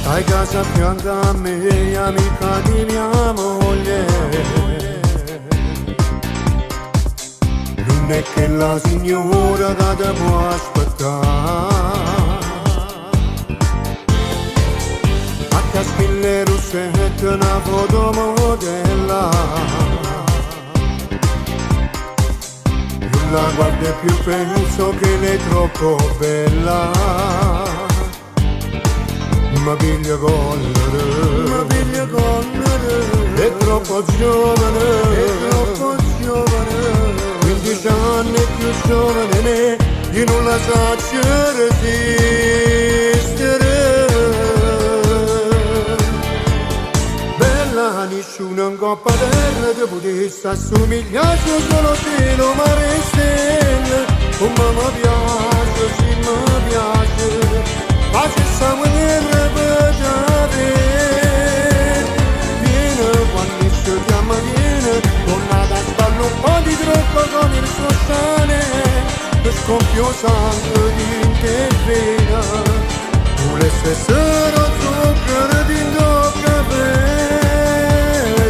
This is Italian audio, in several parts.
Stai casa a fianco a me, amica di mia moglie. Non è che la signora che ti può aspettare. A Caspille Rossette una fotomodella. Non la guardo più, penso che lei è troppo bella. Ma piglia collere, è troppo giovane, 15 anni più giovane di me, io non la so resistere. Bella nessuno in coppa terra ti potesse assomigliare, solo se lo mare e stelle, come mi piace, sì mi piace. Ma se siamo nel repetare, viene quando ci chiama viene, tornata a spalle un po' di troppo con il suo cane, che scoppio sangue di te vena, tu le stessero zucchero di tocca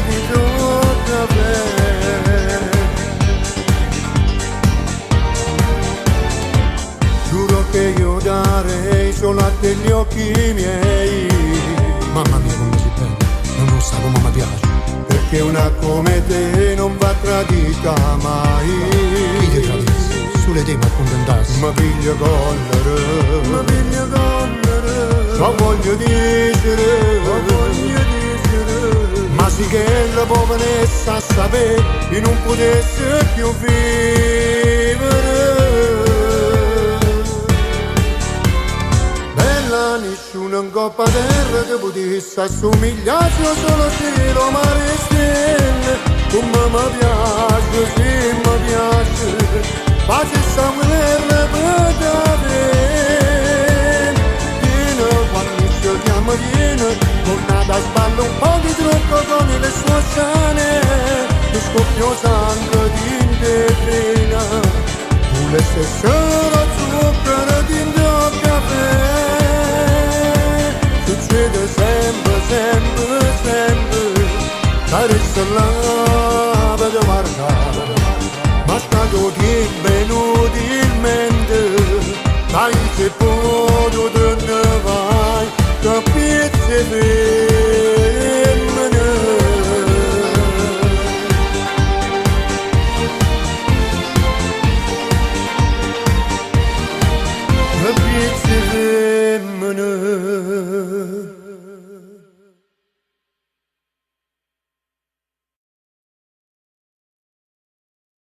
di tocca giuro che io darei solo a te gli occhi miei. Mamma mia come si bella, non lo sa come mi piace, perché una come te non va tradita mai. Chi ti tradissi? Sulle te mi accontentassi. Ma piglia collere, ma voglio dicere, ma sì che la poverezza a sapere che non potesse più vivere. Nessuno in coppa terra ti potesse assomigliare, solo cielo, mare e stelle, come mi piace, sì mi piace, pace sangue repetare. Viene quando ci chiama viene, tornata a spalle un po' di troppo con le sue scene, che scoppio sangue di te pena, tu le stesse zucchero di caffè. Succede sempre, carezza là per guardare, ma stato che inutilmente, dai se potuto